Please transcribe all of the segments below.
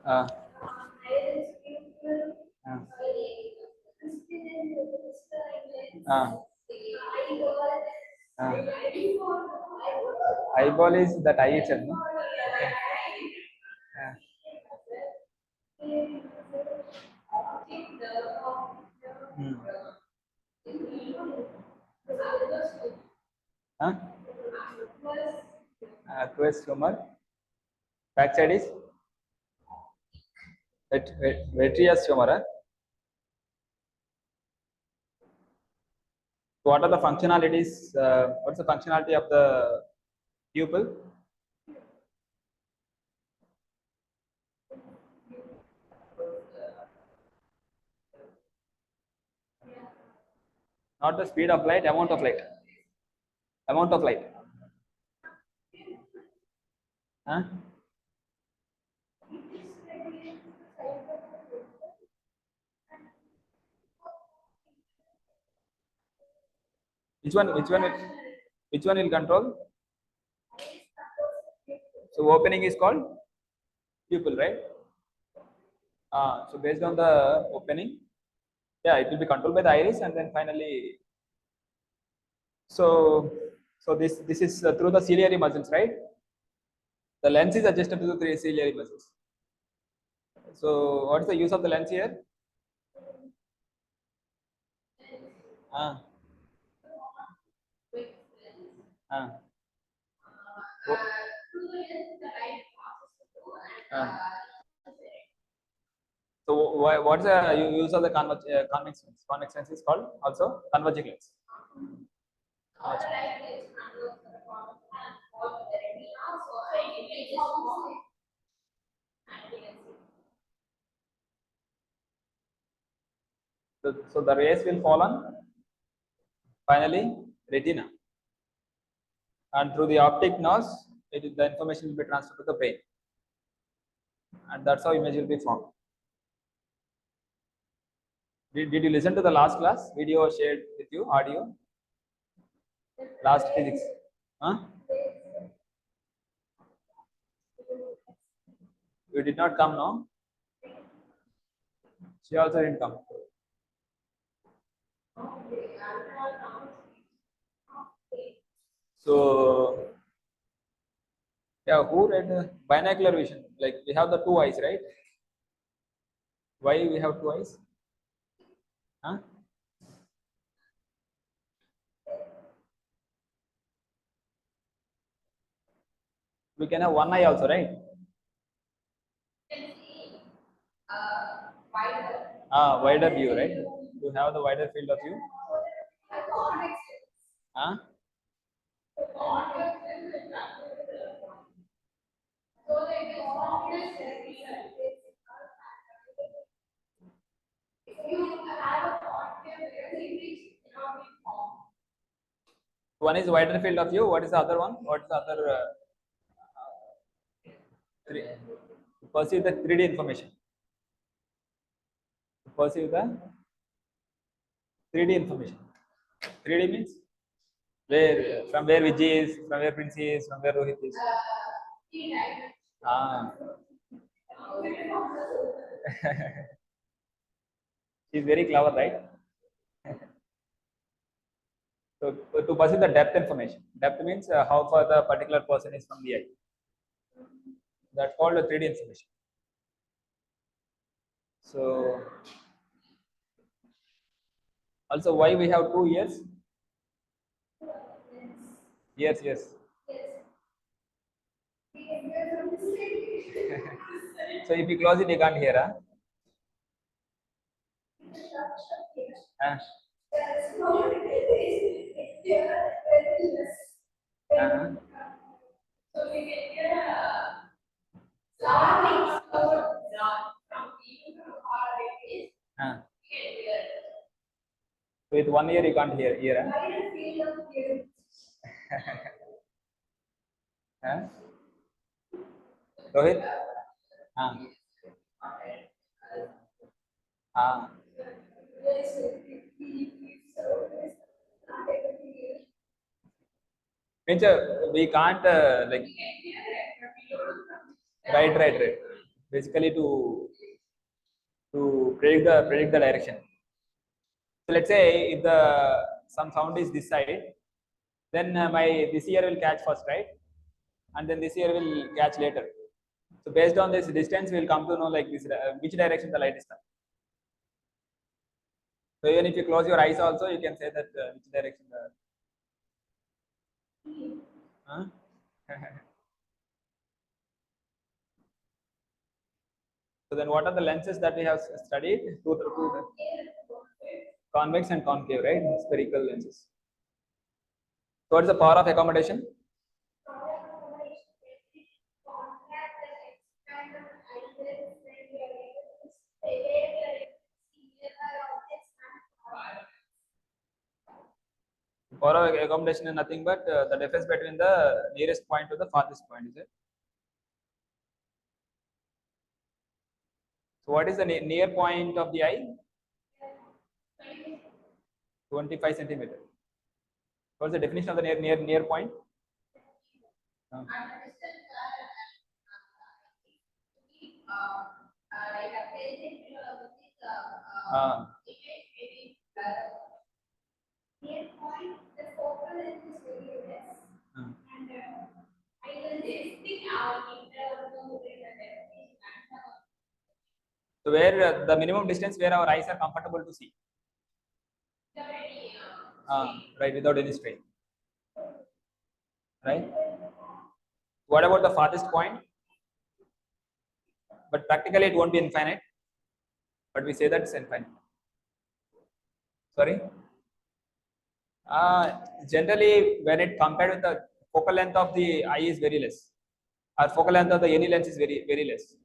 Uh, uh, uh, eyeball is that eye itself, no? Okay. Hmm. Huh? Aqueous humor. Backside is vitreous humor. Huh? What are the functionalities? What's the functionality of the pupil? Not the speed of light, amount of light. Amount of light. Huh? Which one? Which one? Which one will control? So opening is called pupil, right? So based on the opening, yeah, it will be controlled by the iris, and then finally, so this is through the ciliary muscles, right? The lens is adjusted to the three ciliary muscles. So what is the use of the lens here? Ah, ah, oh, ah. So what's the use of the convex lens? Convex lens is called also converging lens. So the rays will fall on finally retina, and through the optic nerves, the information will be transferred to the brain, and that's how image will be formed. Did you listen to the last class video shared with you, audio? Last physics. Huh? You did not come, no? She also didn't come. So, yeah, who read binocular vision? Like we have the two eyes, right? Why we have two eyes? Huh? We can have one eye also, right? Wider view, right? You have the wider field of view. Huh? One is wider field of view. What is the other one? What is the other? Three, to perceive the 3D information. To perceive the 3D information. 3D means where, from where Vijay is, from where Prince is, from where Rohit is. Ah. She's very clever, right? So to perceive the depth information. Depth means how far the particular person is from the eye. That's called a 3D information. So also why we have 2 ears? Yes. So if you close it, you can't hear. Huh? Uh-huh. With 1 ear you can't hear. Huh? Rohit? Ah. Ah. Means we can't like right. basically to predict the direction. So let's say if the some sound is this side, then my this ear will catch first, right? And then this ear will catch later. So based on this distance, we will come to know like this which direction the light is coming. So even if you close your eyes also, you can say that which direction the. Huh? So then what are the lenses that we have studied? Two convex and concave, right? Spherical lenses. So what is the power of accommodation? Power of accommodation is nothing but the difference between the nearest point to the farthest point, is it? So what is the near point of the eye? 25 centimeter. What's the definition of the near point? Near point, the focal length is very less, and I will just think our So where the minimum distance where our eyes are comfortable to see. Right, without any strain. Right. What about the farthest point? But practically it won't be infinite. But we say that it's infinite. Sorry. Generally, when it compared with the focal length of the eye is very less. Our focal length of the any lens is very less.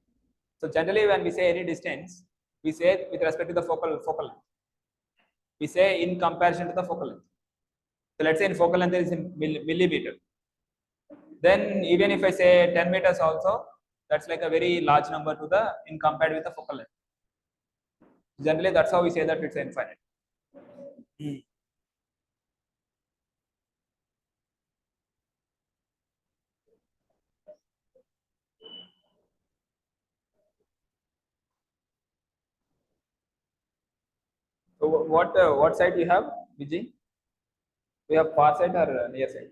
So generally, when we say any distance, we say with respect to the focal length. We say in comparison to the focal length. So let's say in focal length is in millimeter. Then even if I say 10 meters also, that's like a very large number to the in compared with the focal length. Generally, that's how we say that it's infinite. So what side you have, Vijay? We have far side or near side?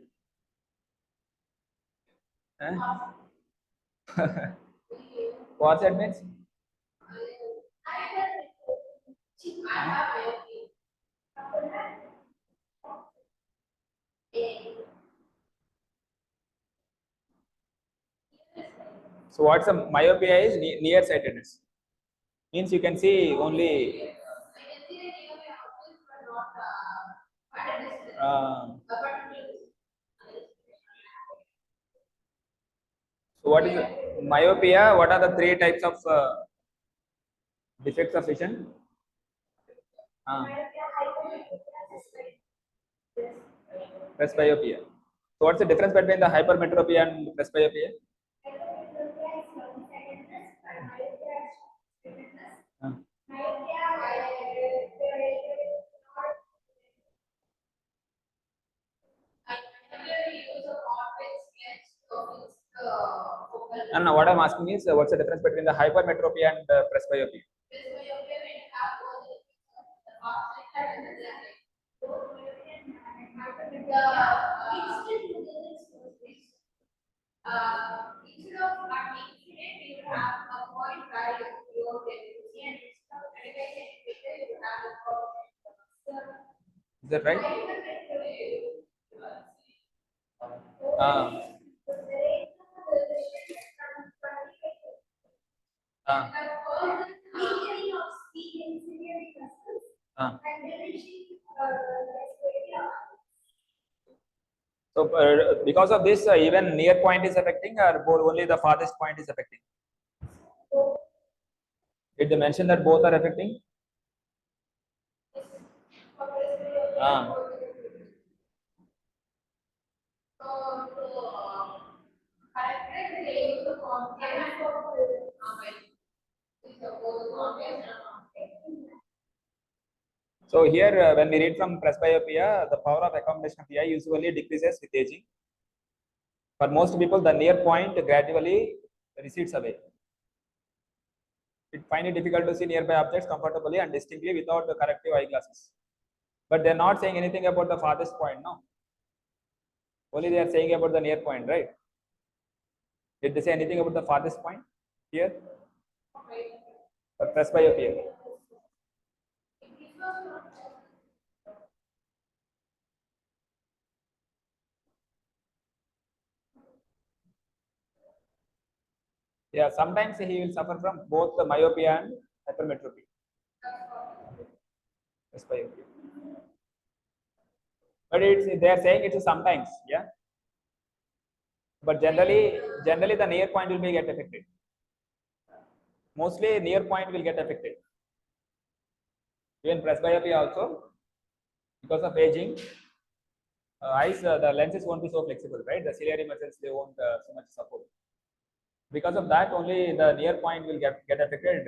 Far side means? So what's a myopia is near sightedness. Means you can see only. So what is myopia? What are the three types of defects of vision? Presbyopia. So what's the difference between the hypermetropia and presbyopia? No, what I'm asking is what's the difference between the hypermetropia and presbyopia? Instead of an infinite, you have a point where you are able to see, and instead of 25 centimeter, you have a point. Is that right? So because of this, even near point is affecting, or only the farthest point is affecting? Did they mention that both are affecting? So here, when we read from presbyopia, the power of accommodation of the eye usually decreases with aging. For most people, the near point gradually recedes away. it find it difficult to see nearby objects comfortably and distinctly without the corrective eyeglasses. But they're not saying anything about the farthest point, no. Only they are saying about the near point, right? Did they say anything about the farthest point here? Or presbyopia? Yeah, sometimes he will suffer from both the myopia and hypermetropia. Presbyopia. But they are saying it's sometimes, yeah. But generally the near point will be get affected. Mostly near point will get affected. Even presbyopia also, because of aging, eyes, the lenses won't be so flexible, right? The ciliary muscles, they won't so much support. Because of that, only the near point will get affected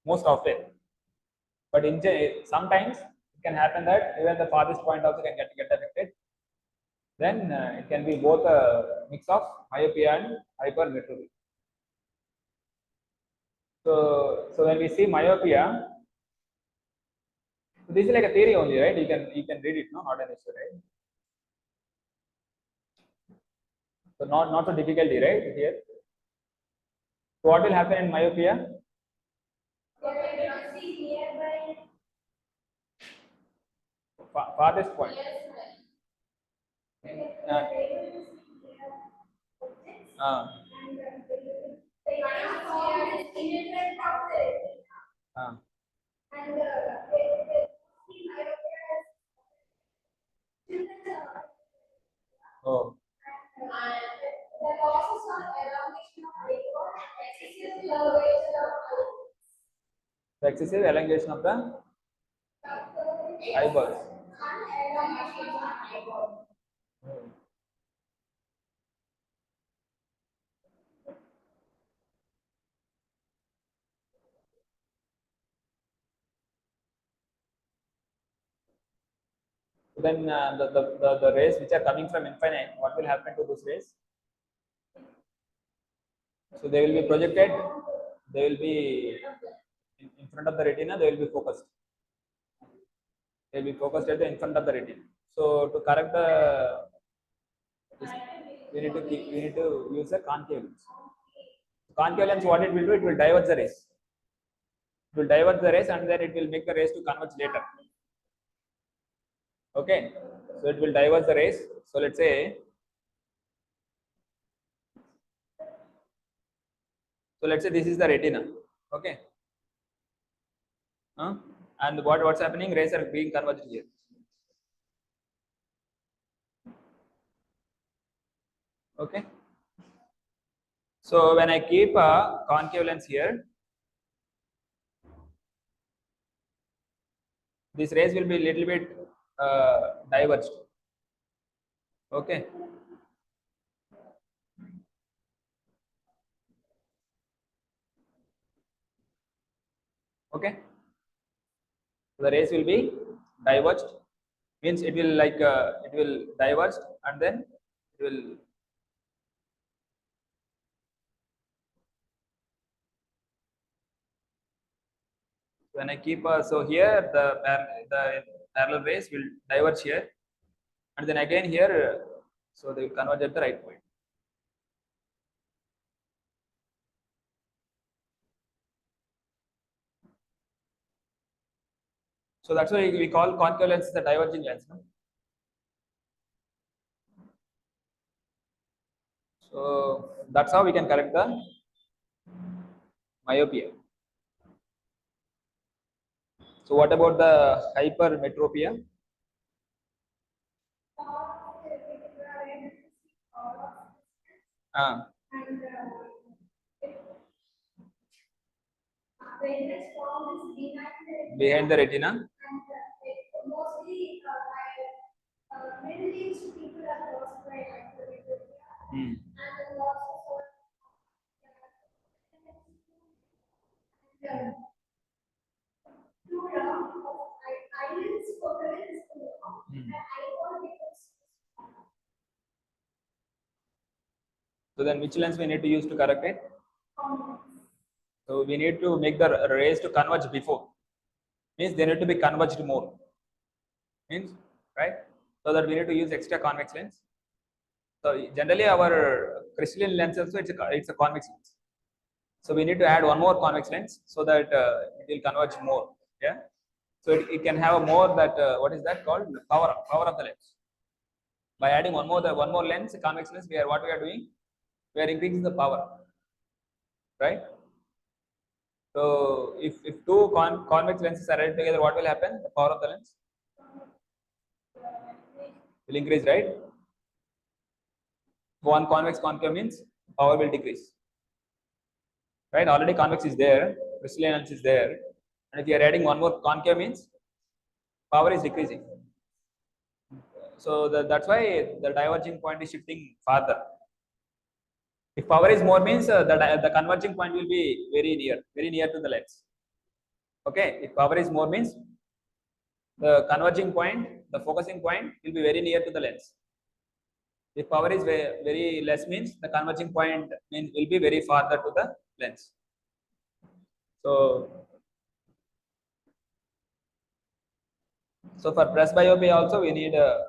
most often. But in sometimes it can happen that even the farthest point also can get affected. Then it can be both a mix of myopia and hypermetropia. So when we see myopia, so this is like a theory only, right? You can read it, no, not an issue, right? So not so difficulty, right? Here. So what will happen in myopia? Farthest point. Uh, oh. The excessive elongation of the eyeballs. Then the rays which are coming from infinite, what will happen to those rays? So they will be projected, they will be in front of the retina, they will be focused. They will be focused at the in front of the retina. So to correct the, we need to use a concave lens. Concave lens, what it will do, it will divert the rays. It will divert the rays and then it will make the rays to converge later. Okay, so it will divert the rays. So let's say, this is the retina. Okay, and what's happening? Rays are being converged here. Okay, so when I keep a concave lens here, these rays will be a little bit diverged. Okay. Okay. The rays will be diverged, means it will it will diverge and then it will when I keep so here the parallel rays will diverge here and then again here, so they will converge at the right point. So that's why we call concave lens the diverging lens. No? So that's how we can correct the myopia. So what about the hypermetropia? Behind the retina. So then which lens we need to use to correct it? So we need to make the rays to converge before. Means they need to be converged more. Means, right? So that we need to use extra convex lens. So generally our crystalline lens also it's a convex lens. So we need to add one more convex lens so that it will converge more. Yeah. So it can have a more that what is that called? Power of the lens. By adding one more lens, convex lens, what we are doing? We are increasing the power, right? So if two convex lenses are added together, what will happen? The power of the lens will increase, right? One convex concave means power will decrease, right? Already convex is there, crystalline lens is there, and if you are adding one more concave means power is decreasing. So that's why the diverging point is shifting farther. If power is more means the converging point will be very near to the lens. Okay, if power is more means the converging point, the focusing point will be very near to the lens. If power is very less means the converging point will be very farther to the lens. So for presbyopia also we need a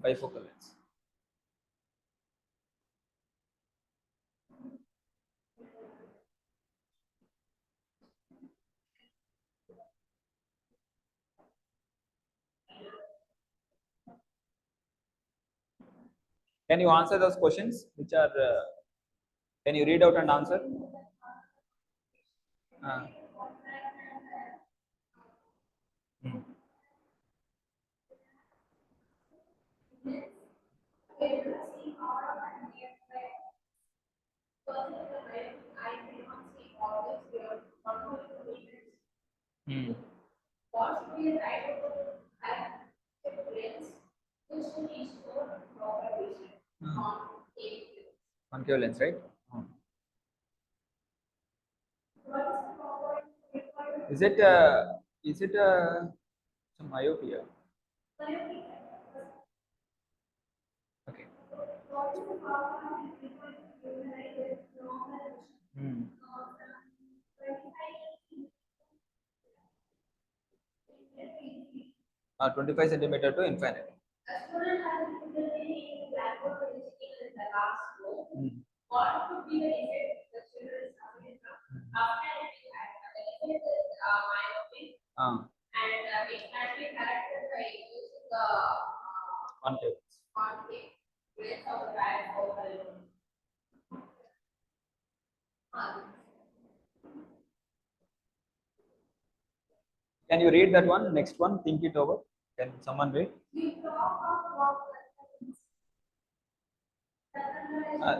bifocal lens. Can you answer those questions which are can you read out and answer? Hmm. Concave lens, right? Is it some myopia? Okay. Hmm. 25 centimeter to infinite. Hmm. What could be the effect the children is having after myopia and it can be corrected by using the Concave. lens of the bifocal. Can you read that one? Next one, think it over. Can someone read? We talk about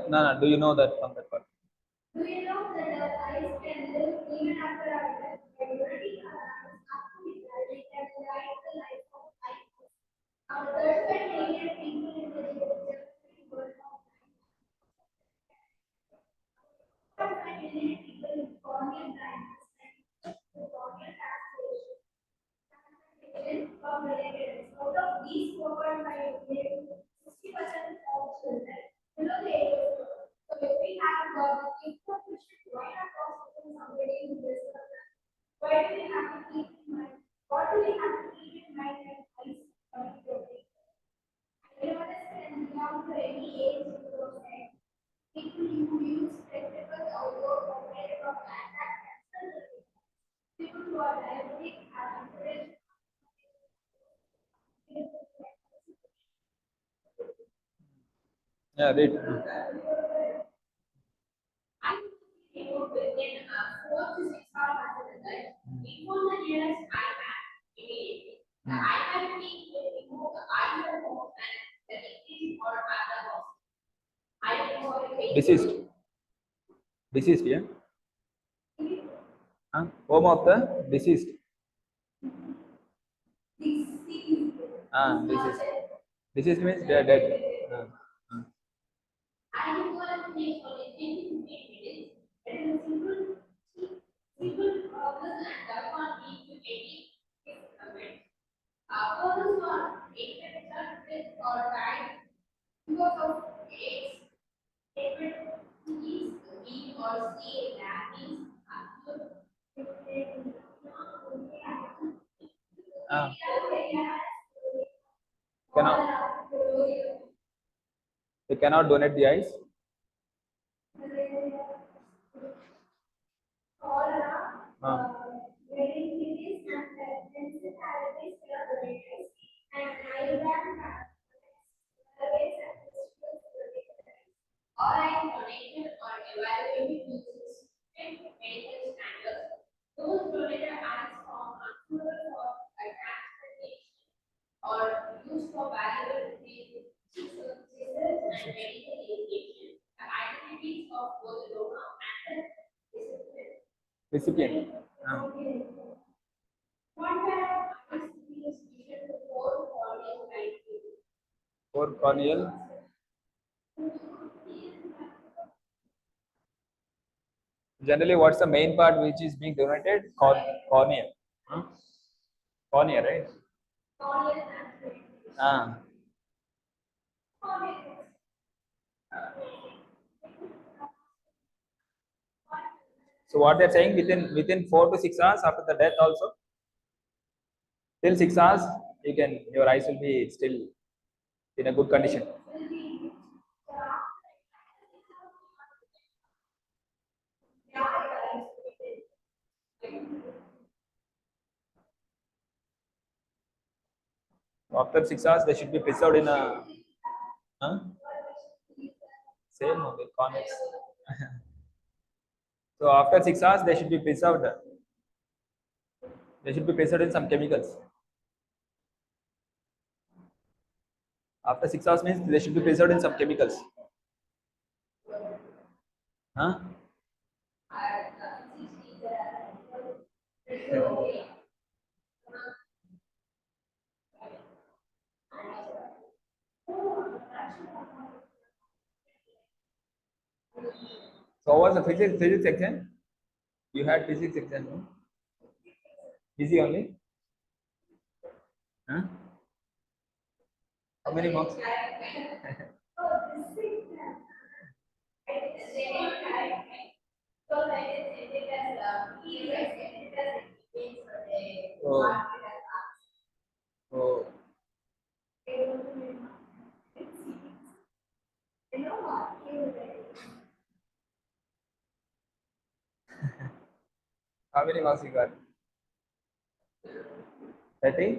No. Do you know that from that part? do you know that the eyes can live even after our death? Majority of us they can light the life of eyes. Our 35 million people in the world of 5 million people in corneal blindness and corneal taxation of related. Out of these 4.5 million, 60% of children below the age of 12. So if we have got the gift of vision, why not hospital somebody who is why do we have to keep in mind? What do we have to keep in mind when eyes are closing? I understand beyond to any age of people who use spectacles outdoor compared from contact lenses. People who are diabetic are encouraged. Yeah, read. I think within 4 to 6 hours after the death, before the nearest iPad immediately. The iPad being will remove the eye from home and the increase or other loss. I think for the Deceased, yeah? Home of the deceased. Deceased. Deceased means they are dead. I am going to make only 10 minutes. It is a simple problem and does not need to any comment. Persons who are with or died because of AIDS, treatment is B or C Ah. Cannot. They cannot donate the eyes. Ah. Are donated or evaluated using strict medical standards. Those donated eyes from approval for transplantation or used for valuable research and medical education. The identities of both donor and the Recipient. Ah. one pair of eyes is usually the four corneal identity. Four corneal. Generally, what's the main part which is being donated? Cornea. Huh? Cornea, right? Ah. So what they're saying, within 4 to 6 hours after the death also, till 6 hours, your eyes will be still in a good condition. After 6 hours, they should be preserved in a same only convex. So after 6 hours, they should be preserved. They should be preserved in some chemicals. After 6 hours means they should be preserved in some chemicals. Huh? So what was the physics section? You had physics section, no? Easy only? Huh? How many marks? Oh. Oh. How many marks you got? 30?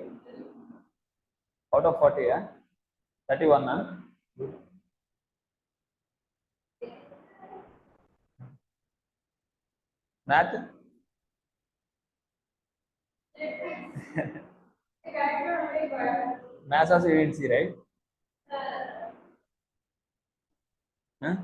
Out of 40, yeah? 31, huh? Good. Math? Maths also you didn't see, right? Huh?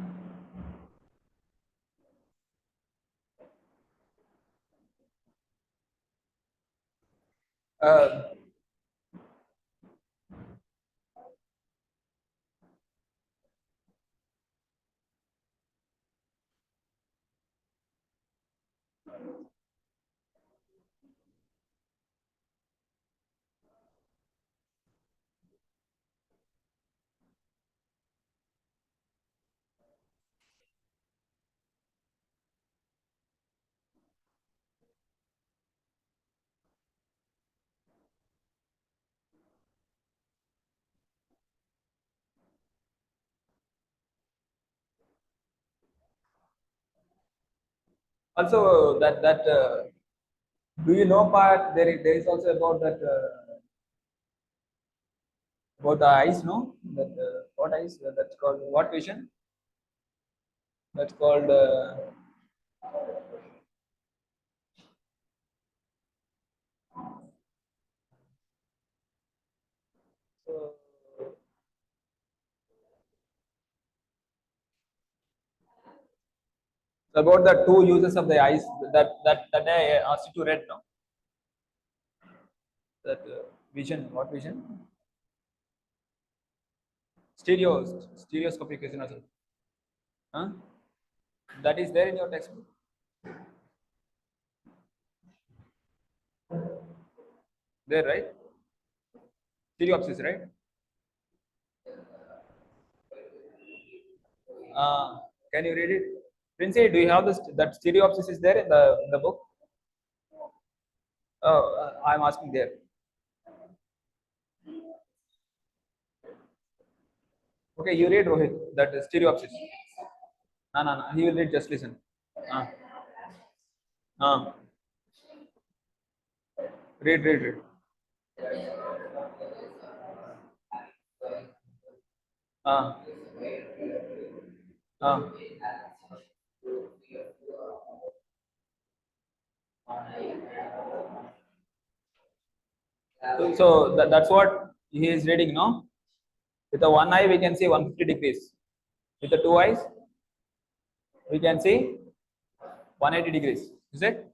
Also, do you know part there is also about that about the eyes, no? That what eyes? That's called what vision? That's called so about the two uses of the eyes that I asked you to read, no? That vision, what vision? Stereoscopic vision also. Huh? That is there in your textbook. There, right? Stereopsis, right? Can you read it? Princey, do you have this? That stereopsis is there in the book? Oh, I'm asking there. Okay, you read Rohit, that stereopsis. No. He will read, just listen. Ah. Ah. Read. Ah. Ah. So that's what he is reading, no? With the one eye, we can see 150 degrees. With the two eyes, we can see 180 degrees. Is it?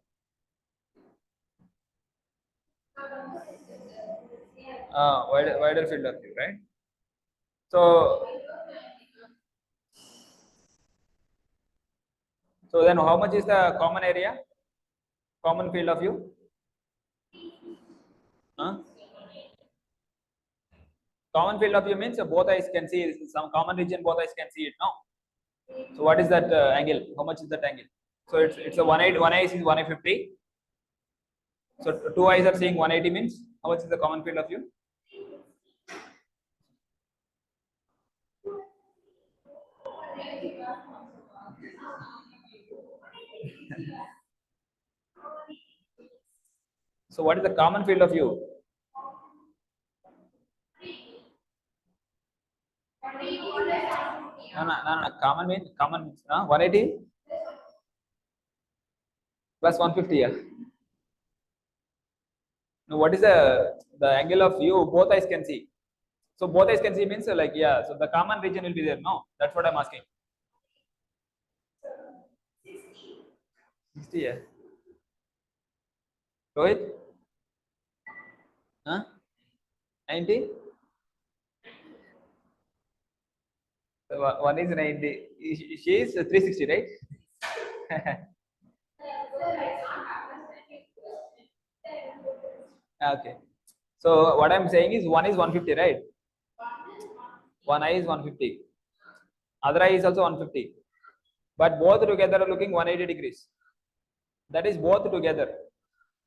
Wider field of view, right? So then how much is the common area? Common field of view? Huh? Common field of view means both eyes can see some common region, both eyes can see it, no? So what is that angle? How much is that angle? So it's a 180, one eye is 150. So two eyes are seeing 180 means how much is the common field of view? So what is the common field of view? No. Common means 180 plus 150. Yeah. Now what is the angle of view both eyes can see? So both eyes can see means like, yeah. So the common region will be there. No, that's what I'm asking. 60. Yeah. Rohit? Huh? 90? So one is 90. She is 360, right? Okay. So what I'm saying is one is 150, right? One eye is 150. Other eye is also 150. But both together are looking 180 degrees. That is both together.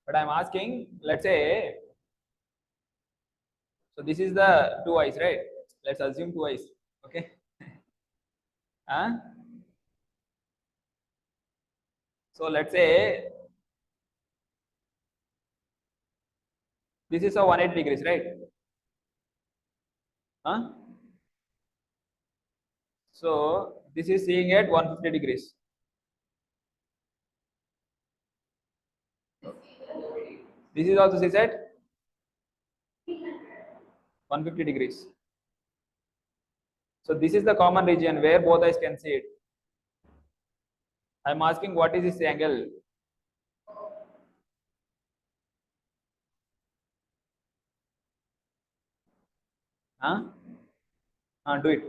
But I'm asking, let's say, so this is the two eyes, right? Let's assume two eyes. Okay. Huh? So let's say this is a 180 degrees, right? Huh? So this is seeing at 150 degrees. This is also sees at 150 degrees. So this is the common region where both eyes can see it. I'm asking what is this angle? Huh? Do it.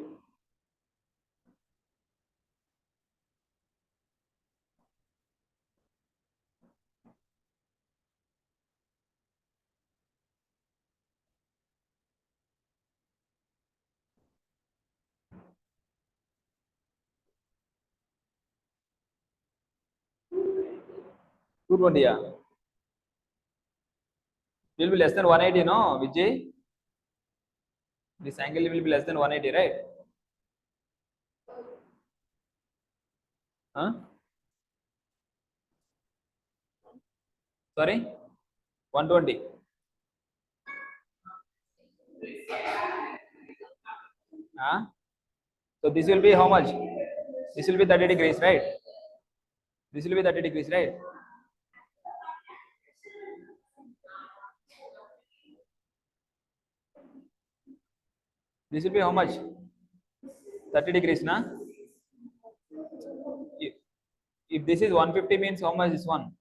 Good one, yeah. Will be less than 180, no, Vijay? This angle will be less than 180, right? Huh? Sorry? 120. Huh? So this will be how much? This will be 30 degrees, right? This will be 30 degrees, right? This will be how much? 30 degrees, na? If this is 150 means how much is one?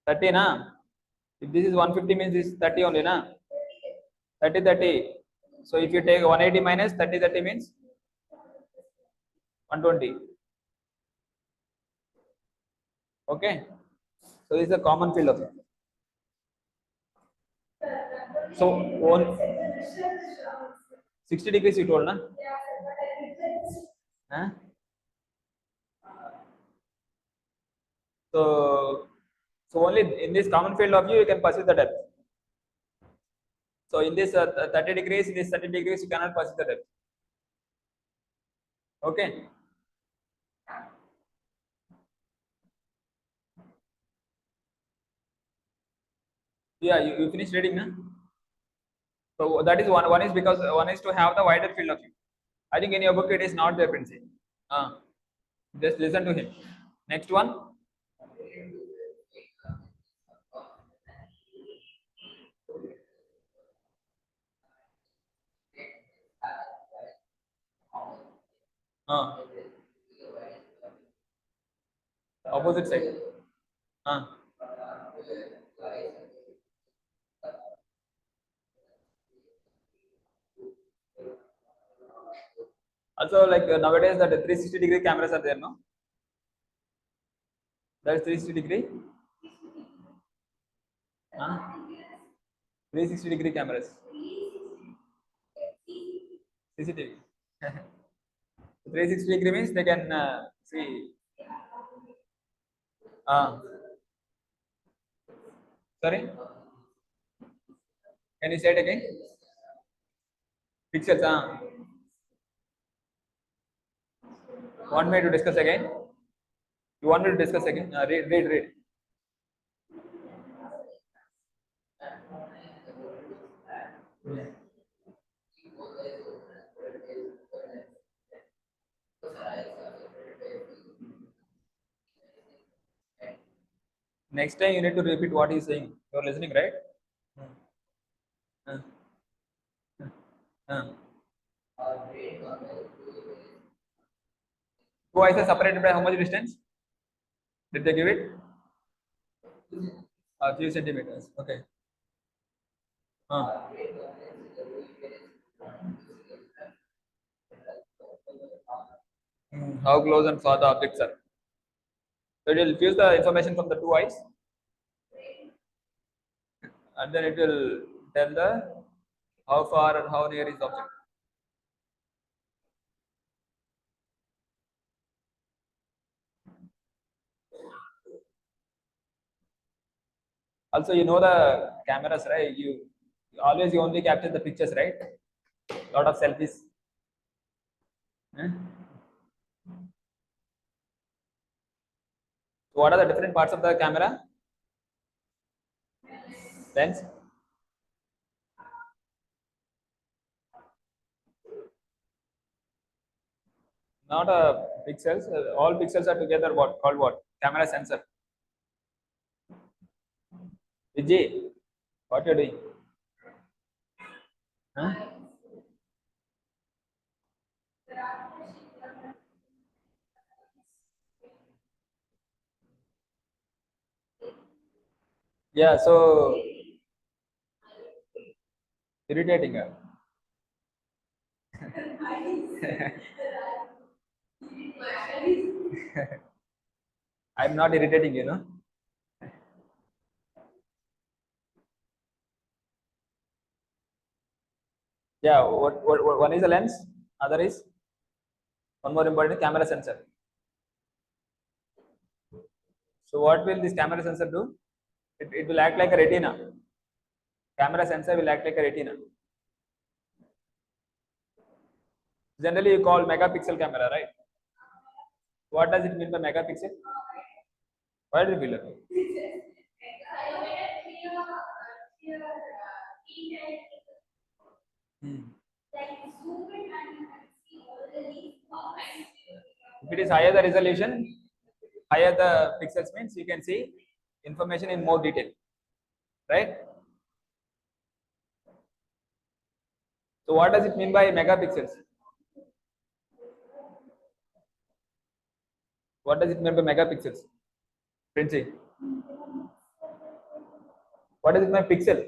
30, na? If this is 150 means this is 30 only, na? 30. So if you take 180 minus 30 means 120. Okay. So this is a common field of view. So on 60 degrees you told, na? Huh? So only in this common field of view you can perceive the depth. So in this 30 degrees, in this 30 degrees, you cannot perceive the depth. Okay. Yeah, you finished reading, na? So that is one. One is because one is to have the wider field of view. I think in your book it is not there, Princey. Just listen to him. Next one. Opposite side. Also, like nowadays, that 360-degree cameras are there, no? That is 360-degree. 360-degree cameras. CCTV. 360-degree means they can see. Sorry. Can you say it again? Pixels. Want me to discuss again? You want me to discuss again? Read. Next time you need to repeat what he's saying. You're listening, right? Uh, uh. Two eyes are separated by how much distance? Did they give it? A few centimeters. Okay. How close and far the objects are. So it will fuse the information from the two eyes, and then it will tell the how far and how near is the object. Also, you know the cameras, right? You only capture the pictures, right? Lot of selfies. So what are the different parts of the camera? Lens. Not pixels. All pixels are together. What called what? Camera sensor. Vijay, what you're doing? Yeah. So irritating. I'm not irritating, you know. Yeah. What one is a lens. Other is one more important camera sensor. So what will this camera sensor do? It will act like a retina. Camera sensor will act like a retina. Generally, you call megapixel camera, right? What does it mean by megapixel? Why do you feel it? If it is higher the resolution, higher the pixels means you can see information in more detail, right? So what does it mean by megapixels? What does it mean by megapixels? Princey. What does it mean by pixel?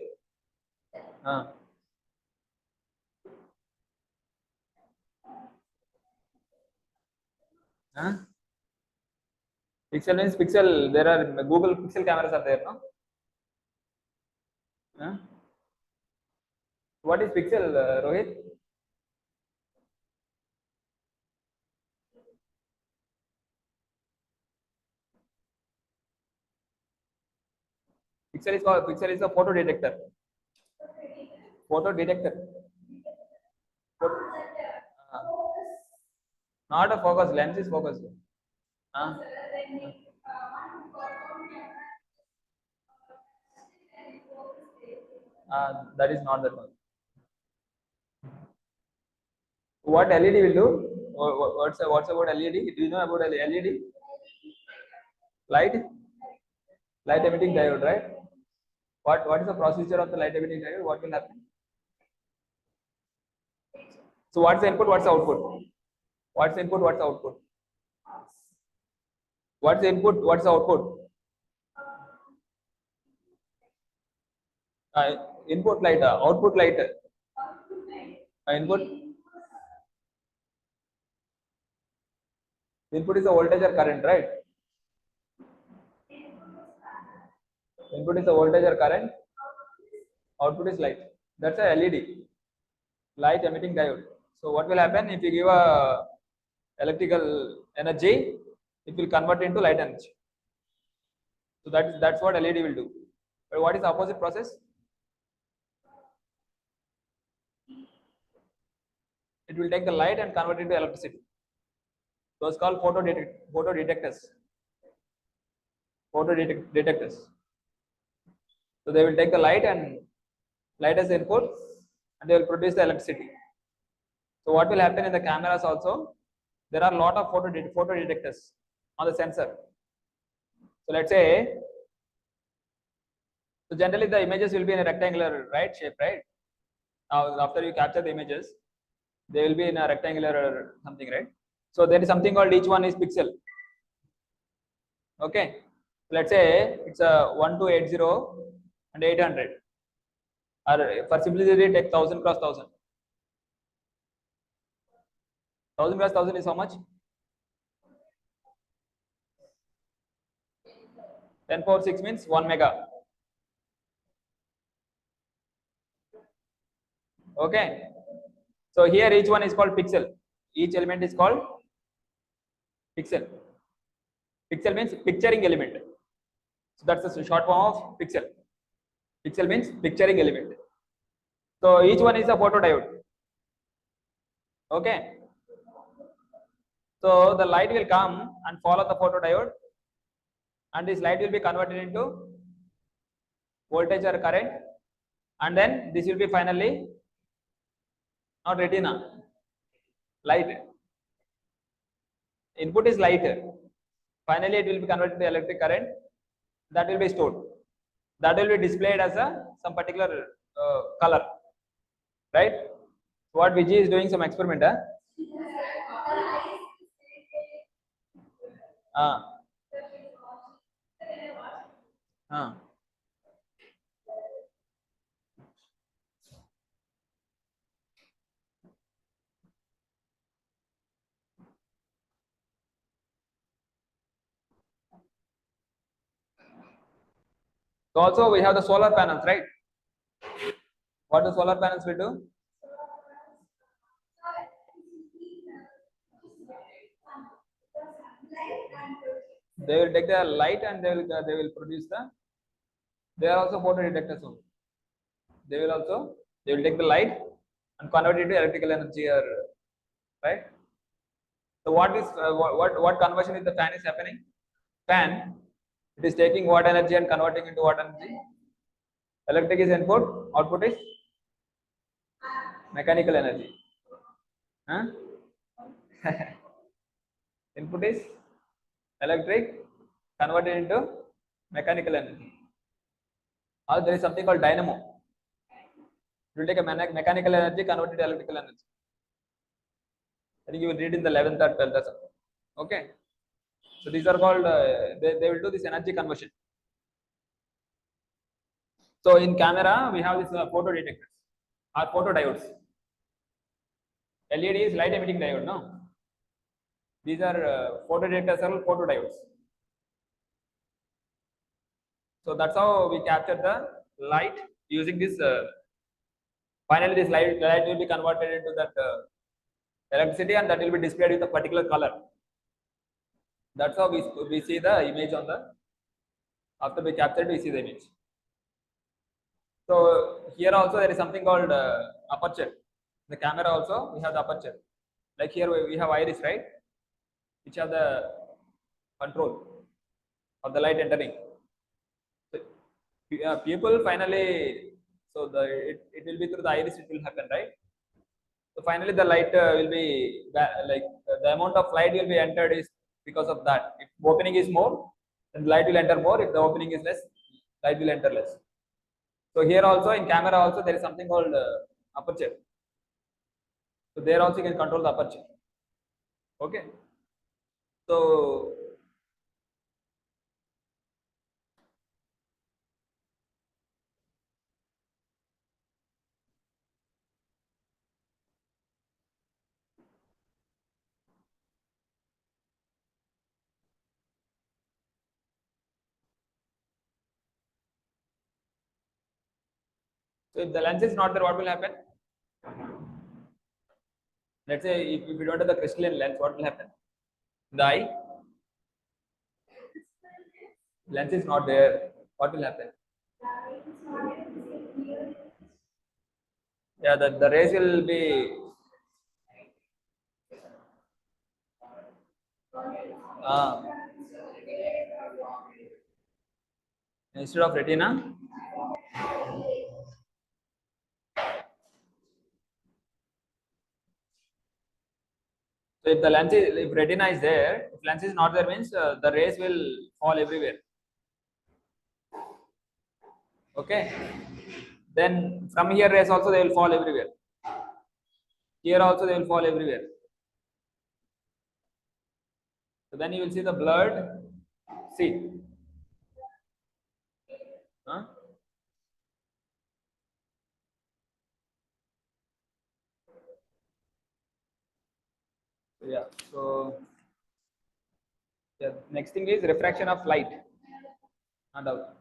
Pixel means pixel. There are Google Pixel cameras are there, no? What is pixel, Rohit? Pixel is a photo detector. Photo detector. Photo- uh, not a focus, lens is focused. That is not that one. What LED will do? What's about LED? Do you know about LED? Light? Light emitting diode, right? What is the procedure of the light emitting diode? What will happen? So what's the input? What's the output? What's the input? What's the output? What's the input? What's the output? Input light, output light. Input. Input is the voltage or current, right? Input is the voltage or current. Output is light. That's a LED, light emitting diode. So what will happen if you give a electrical energy? It will convert into light energy. So that's what LED will do. But what is the opposite process? It will take the light and convert it into electricity. Those called photo detectors. Detectors. So they will take the light as input, and they will produce the electricity. So what will happen in the cameras also? There are a lot of photo detectors on the sensor. So let's say, so generally the images will be in a rectangular shape, right? Now after you capture the images, they will be in a rectangular or something, right? So there is something called, each one is pixel. Okay, let's say it's a 1 to 80 and 800, or for simplicity take 1000 cross 1000. 1000 cross 1000 is how much? 10 power 6 means 1 mega. Okay, so here each one is called pixel. Each element is called pixel. Pixel means picturing element. So that's the short form of pixel. Pixel means picturing element. So each one is a photodiode. Okay, so the light will come and follow the photodiode, and this light will be converted into voltage or current, and then this will be finally, not retina, light. Input is light. Finally it will be converted to electric current, that will be stored, that will be displayed as some particular color, right? What Vijay is doing some experiment. So also we have the solar panels, right? What the solar panels will do? They will take the light and they will produce they are also photo detectors only. They will take the light and convert it to electrical energy, or right? So what conversion in the fan is happening? Fan, it is taking what energy and converting into what energy? Electric is input, output is mechanical energy. Huh? Input is electric, converted into mechanical energy. Or there is something called dynamo. It will take a mechanical energy, convert it to electrical energy. I think you will read in the 11th or 12th or something. Okay. So these are called, they will do this energy conversion. So in camera, we have this photo detectors or photodiodes. LED is light emitting diode, no? These are photo detectors or photodiodes. So that's how we capture the light using this. Finally, this light will be converted into that electricity, and that will be displayed with a particular color. That's how we see the image on the, after we captured, we see the image. So here also there is something called aperture. The camera also we have the aperture. Like here we have iris, right? Which have the control of the light entering. So, people finally, so it will be through the iris it will happen, right? So finally the light will be like the amount of light will be entered is because of that. If opening is more, then light will enter more. If the opening is less, light will enter less. So here also in camera also there is something called aperture. So there also you can control the aperture. Okay. So if the lens is not there, what will happen? Let's say if we don't have the crystalline lens, what will happen? The eye lens is not there. What will happen? Yeah, the rays will be uh, instead of retina. So if the lens is, if retina is there, if lens is not there means the rays will fall everywhere. Okay. Then from here rays also they will fall everywhere. Here also they will fall everywhere. So then you will see the blurred see. Huh? Yeah. So yeah, next thing is refraction of light. And out.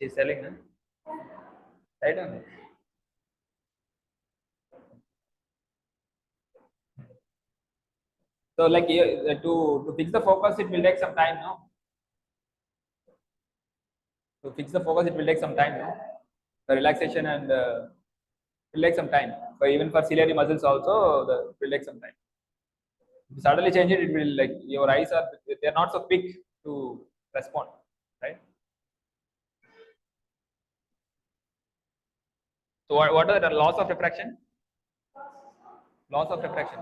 She's selling, huh? Right on. So like to fix the focus, it will take some time, no? To fix the focus, it will take some time, no? The relaxation and will take some time. But even for ciliary muscles also, it will take some time. If you suddenly change it, it will like your eyes are they're not so quick to respond, right? So what are the laws of refraction? Laws of refraction.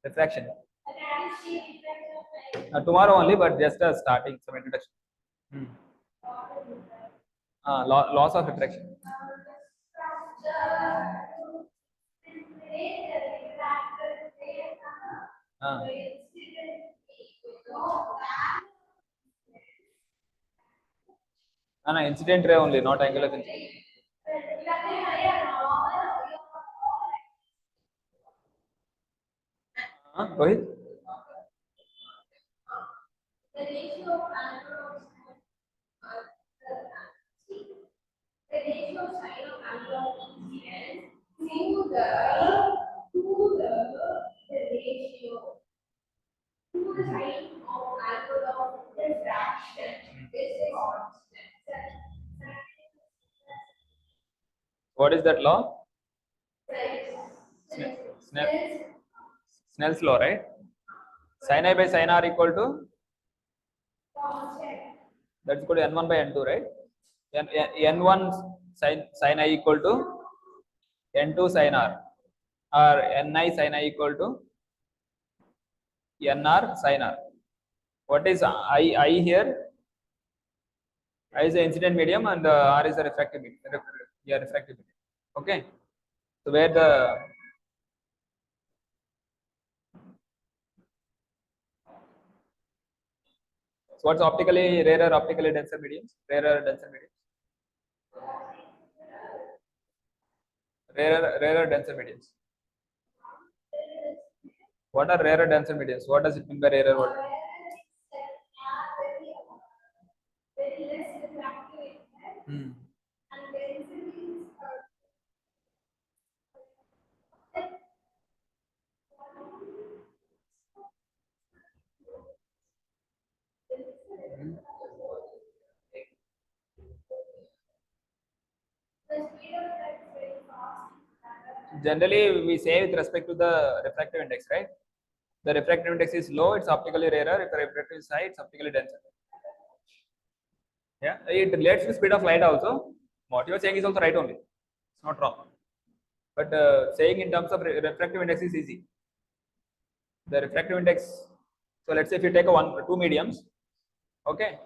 Refraction. Tomorrow only, but just starting some introduction. Hmm. Laws of refraction. Uh, no, incident ray only, not angle of incident. Rohit? The ratio of angle the ratio of sine of angle of incidence to the ratio to the sine of angle of refraction is constant. What is that law? Snell's law, right? Sin I by sin r equal to that's equal to n1 by n2, right? N1 sin I equal to n2 sin r, or ni sin I equal to nr sin r. What is I here? I is the incident medium and r is the refractive medium. Yeah, refractive medium. Okay. So where the so what's optically rarer, optically denser mediums? Rarer denser mediums. rarer denser mediums. What are rarer denser mediums? What does it mean by rarer? What? Very less refractive Hmm. and density is the speed of light is very fast. Generally, we say with respect to the refractive index, right? The refractive index is low, it's optically rarer. If the refractive is high, it's optically denser. Yeah, it relates to speed of light also. What you are saying is also right only. It's not wrong. But saying in terms of refractive index is easy. The refractive index. So let's say if you take two mediums, okay,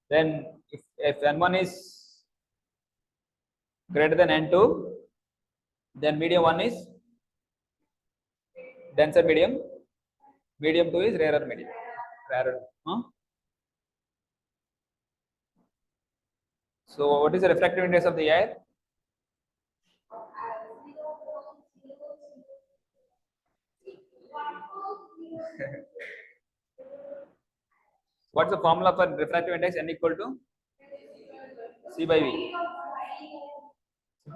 then if n1 is greater than n2, then medium 1 is denser medium, medium 2 is rarer medium. Rarer. Huh? So what is the refractive index of the air? What's the formula for refractive index? N equal to C by V.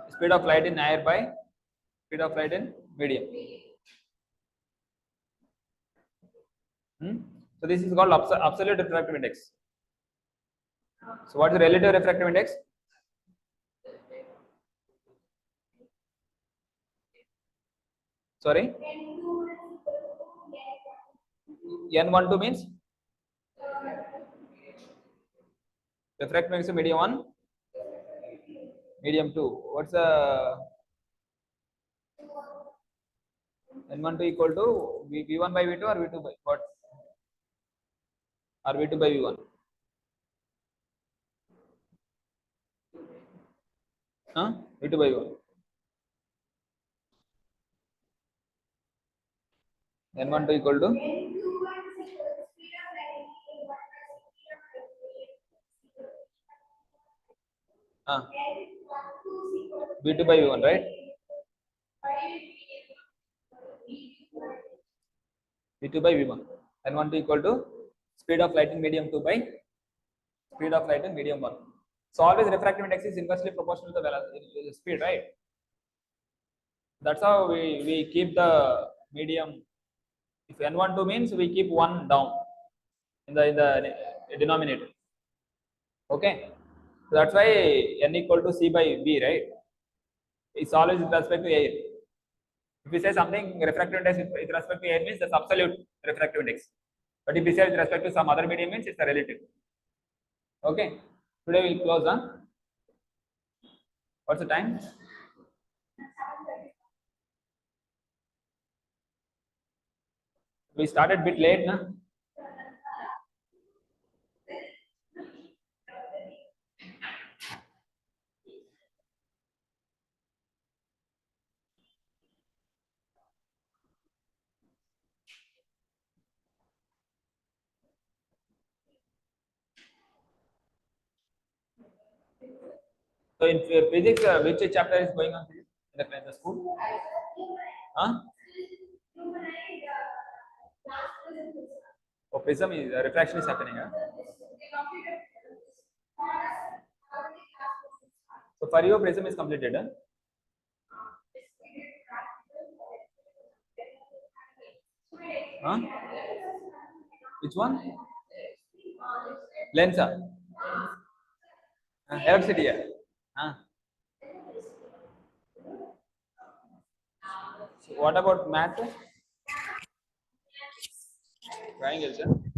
Speed of light in air by speed of light in medium. So this is called absolute refractive index. So what is the relative refractive index? Sorry? N12 means refractive index of medium 1, medium 2. What's the N12 equal to V1 by V2 or V2 by what? Or V2 by V1? Huh? V2 by V1. N12 equal to V2 by V1, right? V2 by V1. N12 equal to speed of light in medium 2 by speed of light in medium 1. So always refractive index is inversely proportional to the velocity, speed, right? That's how we keep the medium. If N12 means we keep 1 down in the denominator. Okay, so that's why N equal to C by V, right? It's always with respect to air. If we say something refractive index with respect to air means that's absolute refractive index. But if we say with respect to some other medium means it's a relative. Okay, today we'll close. What's the time? We started a bit late, na? So in physics, which chapter is going on in the school? Huh? Oh, prism is refraction is happening. Huh? So for you, prism is completed. Huh? Huh? Which one? Lensa. Electricity. Yeah. Huh? So what about math? Triangles. Huh?